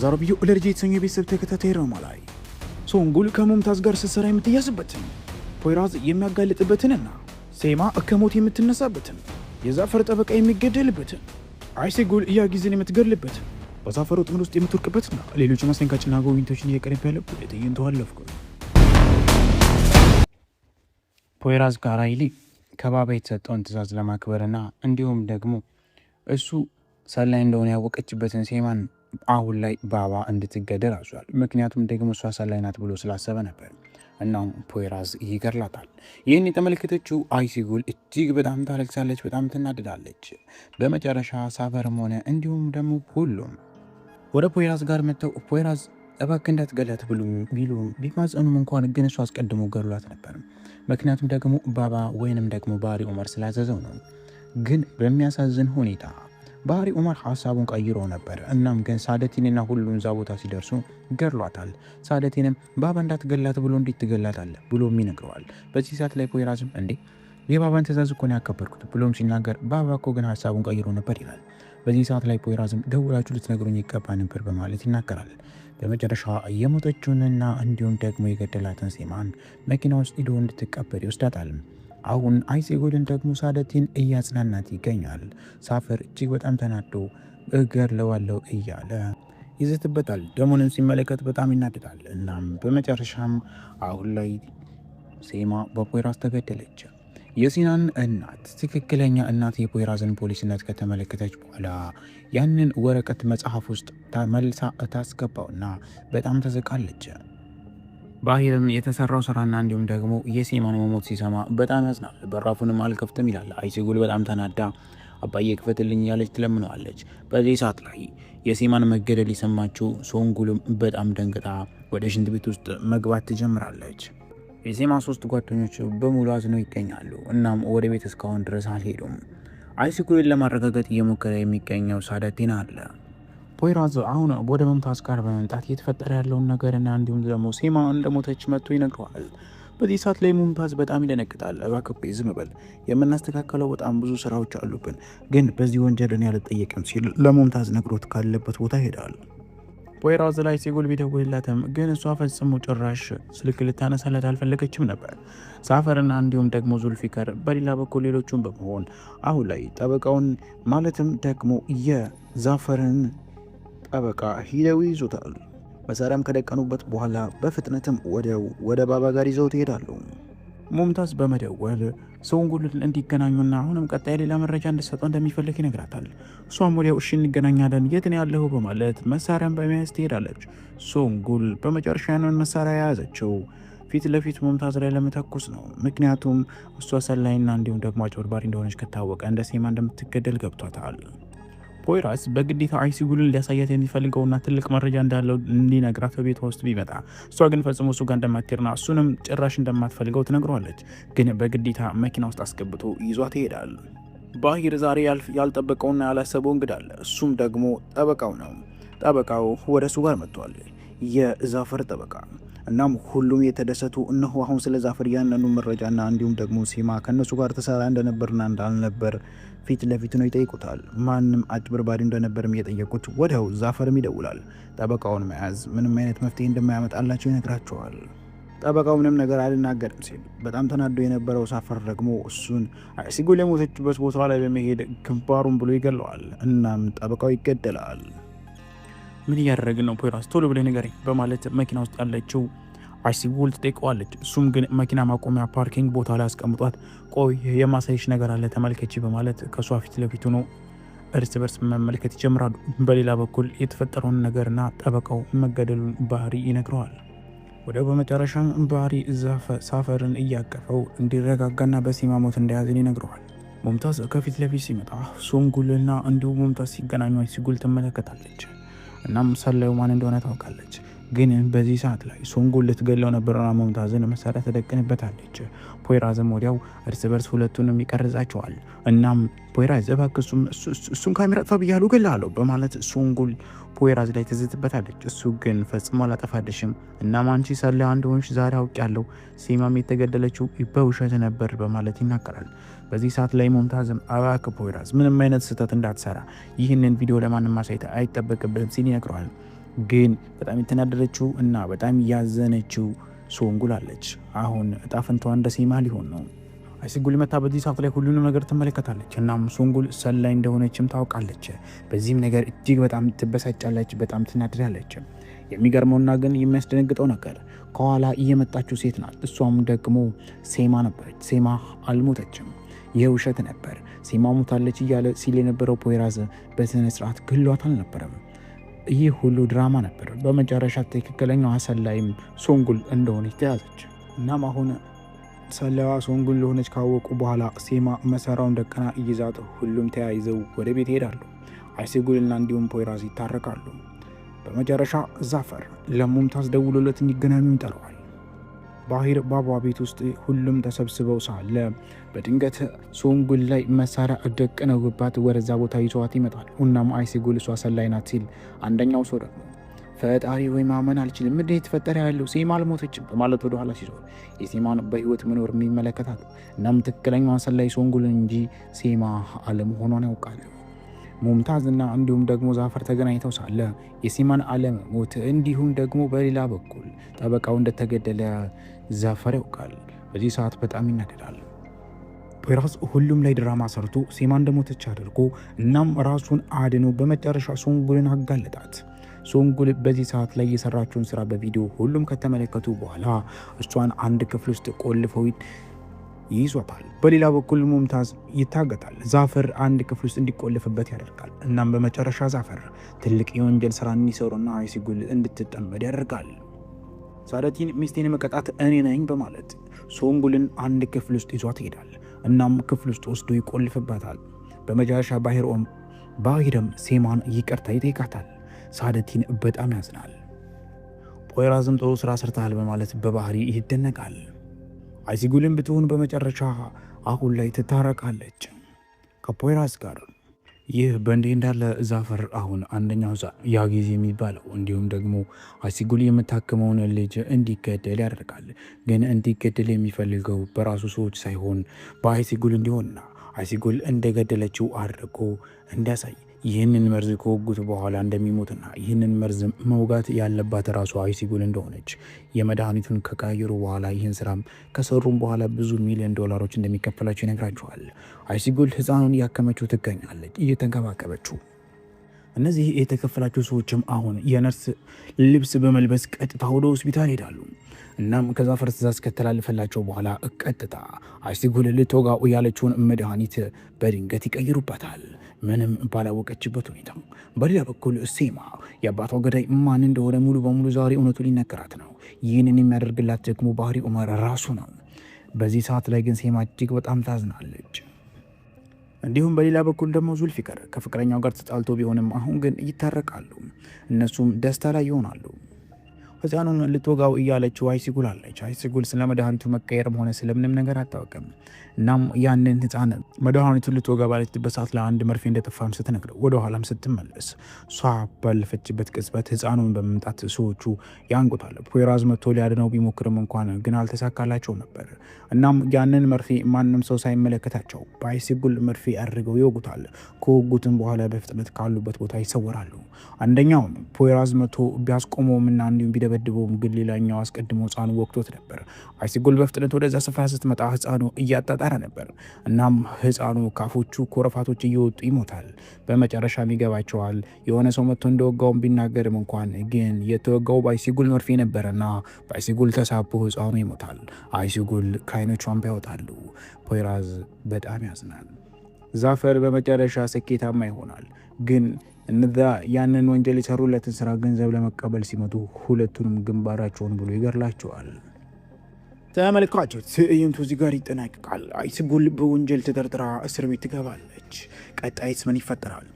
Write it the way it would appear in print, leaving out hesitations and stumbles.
በዛሬው ቪዲዮ ኤለርጂ የተሰኘው የቤተሰብ ተከታታይ ድራማ ላይ ሶንጉል ከሙምታዝ ጋር ስትሰራ የምትያዝበትን፣ ፖይራዝ የሚያጋልጥበትንና ሴማ ከሞት የምትነሳበትን፣ የዛፈር ጠበቃ የሚገደልበትን፣ አይሴጉል ያጊዝን የምትገድልበትን፣ በዛፈር ወጥመድ ውስጥ የምትወርቅበትና ሌሎች አስደንጋጭና ጎብኝቶችን እየቀረበ ያለው ትዕይንት አለፍኩ። ፖይራዝ ካራይሊ ከባባ የተሰጠውን ትዕዛዝ ለማክበርና እንዲሁም ደግሞ እሱ ሰላይ እንደሆነ ያወቀችበትን ሴማን አሁን ላይ ባባ እንድትገደል አዟል። ምክንያቱም ደግሞ እሷ ሰላይ ናት ብሎ ስላሰበ ነበር። እናም ፖይራዝ ይገድላታል። ይህን የተመለከተችው አይሲጉል እጅግ በጣም ታለቅሳለች፣ በጣም ትናደዳለች። በመጨረሻ ሳፈርም ሆነ እንዲሁም ደግሞ ሁሉም ወደ ፖይራዝ ጋር መጥተው ፖይራዝ እባክህ እንዳትገላት ቢሉ ቢማጸኑም እንኳን ግን እሱ አስቀድሞ ገድሏት ነበር። ምክንያቱም ደግሞ ባባ ወይንም ደግሞ ባህሪ ዑመር ስላዘዘው ነው። ግን በሚያሳዝን ሁኔታ ባህሪ ዑመር ሀሳቡን ቀይሮ ነበር። እናም ግን ሳደቲንና ሁሉን እዛ ቦታ ሲደርሱ ገድሏታል። ሳደቲንም ባባ እንዳትገላት ብሎ እንዴት ትገላታለህ ብሎም ይነግረዋል። በዚህ ሰዓት ላይ ፖይራዝም እንዴ የባባን ትእዛዝ እኮ ነው ያከበርኩት ብሎም ሲናገር ባባ እኮ ግን ሀሳቡን ቀይሮ ነበር ይላል። በዚህ ሰዓት ላይ ፖይራዝም ደውላችሁ ልትነግሩኝ ይገባ ነበር በማለት ይናገራል። በመጨረሻ የሞተችውንና እንዲሁም ደግሞ የገደላትን ሴማን መኪና ውስጥ ሂዶ እንድትቀበል ይወስዳታል። አሁን አይሴጉልን ደግሞ ሳደቲን እያጽናናት ይገኛል። ሳፈር እጅግ በጣም ተናዶ እገድለዋለሁ እያለ ይዘትበታል። ደሞንም ሲመለከት በጣም ይናደዳል። እናም በመጨረሻም አሁን ላይ ሴማ በፖይራዝ ተገደለች። የሲናን እናት ትክክለኛ እናት የፖይራዝን ፖሊስነት ከተመለከተች በኋላ ያንን ወረቀት መጽሐፍ ውስጥ ተመልሳ ታስገባውና በጣም ተዘቃለች። ባህርም የተሰራው ስራና እንዲሁም ደግሞ የሴማን መሞት ሲሰማ በጣም ያዝናል። በራፉንም አልከፍትም ይላል። አይሴጉል በጣም ተናዳ አባዬ ክፈትልኝ ያለች ትለምነዋለች። በዚህ ሰዓት ላይ የሴማን መገደል የሰማችው ሶንጉልም በጣም ደንግጣ ወደ ሽንት ቤት ውስጥ መግባት ትጀምራለች። የሴማ 3 ጓደኞች በሙሉ አዝነው ይገኛሉ። እናም ወደ ቤት እስካሁን ድረስ አልሄዱም። አይሴጉልን ለማረጋገጥ እየሞከረ የሚገኘው ሳደቲን አለ። ፖይራዝ አሁን ወደ ሙምታዝ ጋር በመምጣት እየተፈጠረ ያለውን ነገርና እንዲሁም ደግሞ ሴማ እንደሞተች መጥቶ ይነግረዋል። በዚህ ሰዓት ላይ ሙምታዝ በጣም ይደነግጣል። እባክህ ዝም በል፣ የምናስተካከለው በጣም ብዙ ስራዎች አሉብን፣ ግን በዚህ ወንጀል እኔ አልጠየቅም ሲል ለሙምታዝ ነግሮት ካለበት ቦታ ይሄዳል። ፖይራዝ ላይ አይሴጉል ቢደውልላትም ግን እሷ ፈጽሞ ጭራሽ ስልክ ልታነሳለት አልፈለገችም ነበር። ሳፈርና እንዲሁም ደግሞ ዙልፊከር በሌላ በኩል ሌሎቹን በመሆን አሁን ላይ ጠበቃውን ማለትም ደግሞ የዛፈርን ጠበቃ ሂደው ይዙታል። መሳሪያም ከደቀኑበት በኋላ በፍጥነትም ወደ ባባ ጋር ይዘው ትሄዳሉ። ሙምታዝ በመደወል ሶንጉልን እንዲገናኙና አሁንም ቀጣይ ሌላ መረጃ እንድሰጠው እንደሚፈልግ ይነግራታል። እሷም ወዲያው እሺ እንገናኛለን፣ የት ነው ያለኸው በማለት መሳሪያን በመያዝ ትሄዳለች። ሶንጉል በመጨረሻ ያንን መሳሪያ የያዘችው ፊት ለፊት ሙምታዝ ላይ ለመተኩስ ነው። ምክንያቱም እሷ ሰላይና እንዲሁም ደግሞ አጭበርባሪ እንደሆነች ከታወቀ እንደ ሴማ እንደምትገደል ገብቷታል። ፖይራዝ በግዴታ አይሴጉልን ሊያሳያት የሚፈልገውና ትልቅ መረጃ እንዳለው እንዲነግራት በቤቷ ውስጥ ቢመጣ እሷ ግን ፈጽሞ እሱ ጋር እንደማትሄድና እሱንም ጭራሽ እንደማትፈልገው ትነግረዋለች። ግን በግዴታ መኪና ውስጥ አስገብቶ ይዟት ይሄዳል። ባህር ዛሬ ያልጠበቀውና ያላሰበው እንግዳ አለ። እሱም ደግሞ ጠበቃው ነው። ጠበቃው ወደ እሱ ጋር መጥቷል፣ የዛፈር ጠበቃ። እናም ሁሉም የተደሰቱ እነሆ አሁን ስለ ዛፈር ያንኑ መረጃና እንዲሁም ደግሞ ሴማ ከነሱ ጋር ተሰራ እንደነበርና እንዳልነበር ፊት ለፊት ነው ይጠይቁታል። ማንም አጭበርባሪ እንደነበርም እየጠየቁት ወዲያው ዛፈርም ይደውላል። ጠበቃውን መያዝ ምንም አይነት መፍትሄ እንደማያመጣላቸው ይነግራቸዋል። ጠበቃው ምንም ነገር አልናገርም ሲል በጣም ተናዶ የነበረው ሳፈር ደግሞ እሱን አይሴጉል የሞተችበት ቦታ ላይ በመሄድ ግንባሩን ብሎ ይገለዋል። እናም ጠበቃው ይገደላል። ምን እያደረግን ነው ፖይራዝ? ቶሎ ብለህ ንገረኝ በማለት መኪና ውስጥ ያለችው አይሴጉል ትጠይቀዋለች። እሱም ግን መኪና ማቆሚያ ፓርኪንግ ቦታ ላይ አስቀምጧት ቆይ የማሳይሽ ነገር አለ ተመልከቺ በማለት ከሷ ፊት ለፊት ሆኖ እርስ በርስ መመልከት ይጀምራሉ። በሌላ በኩል የተፈጠረውን ነገርና ጠበቃው መገደሉን ባህሪ ይነግረዋል። ወዲያው በመጨረሻም ባህሪ ሳፈርን እያቀፈው እንዲረጋጋና በሴማ ሞት እንደያዘን ይነግረዋል። ሙምታዝ ከፊት ለፊት ሲመጣ ሶንጉልና እንዲሁም ሙምታዝ ሲገናኙ አይሴጉል ትመለከታለች። እናም ሰላዩ ማን እንደሆነ ታውቃለች። ግን በዚህ ሰዓት ላይ ሶንጉል ልትገለው ነበርና ሙምታዝን መሳሪያ ተደቅንበታለች። ፖይራዝም ወዲያው እርስ በርስ ሁለቱንም ይቀርጻቸዋል። እናም ፖይራዝ እባክህ እሱን ካሜራ ጥፋ ብያለሁ እገልሃለሁ በማለት ሶንጉል ፖይራዝ ላይ ትዝትበታለች። እሱ ግን ፈጽሞ አላጠፋልሽም፣ እናም አንቺ ሰላዩ እንደሆንሽ ዛሬ አውቄያለሁ፣ ሴማም የተገደለችው በውሸት ነበር በማለት ይናገራል። በዚህ ሰዓት ላይ ሙምታዝም እባክህ ፖይራዝ ምንም አይነት ስህተት እንዳትሰራ ይህንን ቪዲዮ ለማንም ማሳየት አይጠበቅብህም ሲል ይነግረዋል። ግን በጣም የተናደደችው እና በጣም ያዘነችው ሶንጉል አለች። አሁን እጣ ፈንታዋ እንደ ሴማ ሊሆን ነው። አይሲጉል መታ በዚህ ሰዓት ላይ ሁሉንም ነገር ትመለከታለች። እናም ሶንጉል ሰላይ እንደሆነችም ታውቃለች። በዚህም ነገር እጅግ በጣም ትበሳጫለች፣ በጣም ትናደዳለች። የሚገርመውና ግን የሚያስደነግጠው ነገር ከኋላ እየመጣችው ሴት ናት። እሷም ደግሞ ሴማ ነበረች። ሴማ አልሞተችም። ይህ ውሸት ነበር። ሴማ ሞታለች እያለ ሲል የነበረው ፖይራዝ በስነ ስርዓት ግሏት አልነበረም። ይህ ሁሉ ድራማ ነበር። በመጨረሻ ትክክለኛው ሰላይም ሶንጉል እንደሆነች ተያዘች። እናም አሁን ሰላይዋ ሶንጉል እንደሆነች ካወቁ በኋላ ሴማ መሰራውን ደቀና እይዛት ሁሉም ተያይዘው ወደ ቤት ይሄዳሉ። አይሲጉልና እንዲሁም ፖይራዝ ይታረቃሉ። በመጨረሻ ዛፈር ለሙምታዝ ደውሎለት እንዲገናኙ ይጠራዋል። ባህር ባባ ቤት ውስጥ ሁሉም ተሰብስበው ሳለ በድንገት ሶንጉል ላይ መሳሪያ ደቅነውባት ወደዛ ቦታ ይዘዋት ይመጣል። እናም አይሲጉል እሷ ሰላይ ናት ሲል አንደኛው ሰው ደግሞ ፈጣሪ ወይ ማመን አልችልም፣ ምንድን የተፈጠረ ያለው ሴማ አልሞተችም በማለት ወደ ኋላ ሲዞር የሴማን በህይወት መኖር የሚመለከታሉ። እናም ትክክለኛዋን ሰላይ ሶንጉልን እንጂ ሴማ አለመሆኗን ያውቃል። ሙምታዝ እና እንዲሁም ደግሞ ዛፈር ተገናኝተው ሳለ የሴማን አለመሞት እንዲሁም ደግሞ በሌላ በኩል ጠበቃው እንደተገደለ ዛፈር ያውቃል። በዚህ ሰዓት በጣም ይናደዳል። ፖይራዝ ሁሉም ላይ ድራማ ሰርቶ ሴማ እንደሞተች አድርጎ እናም ራሱን አድኖ በመጨረሻ ሶንጉልን አጋለጣት። ሶንጉል በዚህ ሰዓት ላይ የሰራችውን ስራ በቪዲዮ ሁሉም ከተመለከቱ በኋላ እሷን አንድ ክፍል ውስጥ ቆልፈው ይይዟታል። በሌላ በኩል ሙምታዝ ይታገታል። ዛፈር አንድ ክፍል ውስጥ እንዲቆልፍበት ያደርጋል። እናም በመጨረሻ ዛፈር ትልቅ የወንጀል ስራ እንዲሰሩና አይሲጉል እንድትጠመድ ያደርጋል። ሳደቲን ሚስቴን መቀጣት እኔ ነኝ በማለት ሶንጉልን አንድ ክፍል ውስጥ ይዟት ይሄዳል። እናም ክፍል ውስጥ ወስዶ ይቆልፍበታል። በመጨረሻ ባህርም ሴማን ይቅርታ ይጠይቃታል። ሳደቲን በጣም ያዝናል። ፖይራዝም ጥሩ ስራ ሰርተሃል በማለት በባህሪ ይደነቃል። አይሲጉልን ብትሆን በመጨረሻ አሁን ላይ ትታረቃለች ከፖይራዝ ጋር። ይህ በእንዲህ እንዳለ ዛፈር አሁን አንደኛው ያ ጊዜ የሚባለው እንዲሁም ደግሞ አይሲጉል የምታክመውን ልጅ እንዲገደል ያደርጋል። ግን እንዲገደል የሚፈልገው በራሱ ሰዎች ሳይሆን በአይሲጉል እንዲሆንና አይሲጉል እንደገደለችው አድርጎ እንዲያሳይ ይህንን መርዝ ከወጉት በኋላ እንደሚሞትና ይህንን መርዝ መውጋት ያለባት ራሷ አይሲጉል እንደሆነች የመድኃኒቱን ከቀየሩ በኋላ ይህን ስራም ከሰሩም በኋላ ብዙ ሚሊዮን ዶላሮች እንደሚከፈላቸው ይነግራቸዋል። አይሲጉል ህፃኑን እያከመችው ትገኛለች፣ እየተንከባከበችው። እነዚህ የተከፈላቸው ሰዎችም አሁን የነርስ ልብስ በመልበስ ቀጥታ ወደ ሆስፒታል ሄዳሉ። እናም ከዛፈር ትዕዛዝ ከተላለፈላቸው በኋላ ቀጥታ አይሲጉል ልትወጋው ያለችውን መድኃኒት በድንገት ይቀይሩበታል፣ ምንም ባላወቀችበት ሁኔታ። በሌላ በኩል ሴማ የአባቷ ገዳይ ማን እንደሆነ ሙሉ በሙሉ ዛሬ እውነቱ ሊነገራት ነው። ይህንን የሚያደርግላት ደግሞ ባህሪ ዑመር ራሱ ነው። በዚህ ሰዓት ላይ ግን ሴማ እጅግ በጣም ታዝናለች። እንዲሁም በሌላ በኩል ደግሞ ዙልፊከር ከፍቅረኛው ጋር ተጣልቶ ቢሆንም አሁን ግን ይታረቃሉ። እነሱም ደስታ ላይ ይሆናሉ። ህፃኑን ልትወጋው እያለችው አይሲጉል አለች። አይሲጉል ስለ መድኃኒቱ መቀየርም ሆነ ስለምንም ነገር አታወቅም። እናም ያንን ህፃን መድኃኒቱን ልትወጋ ባለችበት ሰዓት ለአንድ መርፌ እንደጠፋም ስትነግረው ወደ ኋላም ስትመለስ እሷ ባለፈችበት ቅጽበት ህፃኑን በመምጣት ሰዎቹ ያንቁታል። ፖይራዝ መጥቶ ሊያድነው ቢሞክርም እንኳን ግን አልተሳካላቸው ነበር። እናም ያንን መርፌ ማንም ሰው ሳይመለከታቸው በአይሲጉል መርፌ አድርገው ይወጉታል። ከወጉትም በኋላ በፍጥነት ካሉበት ቦታ ይሰወራሉ። አንደኛውም ፖይራዝ መጥቶ ቢያስቆመውም እና እንዲሁም ቢደበድበውም ግን ሌላኛው አስቀድሞ ህፃኑ ወቅቶት ነበር። አይሲጉል በፍጥነት ወደዛ ስፍራ ስትመጣ ህፃኑ እያጣጣረ ነበር። እናም ህፃኑ ካፎቹ ኮረፋቶች እየወጡ ይሞታል። በመጨረሻም ይገባቸዋል። የሆነ ሰው መጥቶ እንደወጋውን ቢናገርም እንኳን ግን የተወጋው በአይሲጉል መርፌ ነበረና በአይሲጉል ተሳቦ ህፃኑ ይሞታል። አይሲጉል ከአይኖቿን ያወጣሉ። ፖይራዝ በጣም ያዝናል። ዛፈር በመጨረሻ ስኬታማ ይሆናል። ግን እነዛ ያንን ወንጀል የሰሩለትን ስራ ገንዘብ ለመቀበል ሲመጡ ሁለቱንም ግንባራቸውን ብሎ ይገርላቸዋል። ተመልካቾች ትዕይንቱ እዚህ ጋር ይጠናቀቃል። አይሲጉል በወንጀል ተጠርጥራ እስር ቤት ትገባለች። ቀጣይስ ምን ይፈጠራል?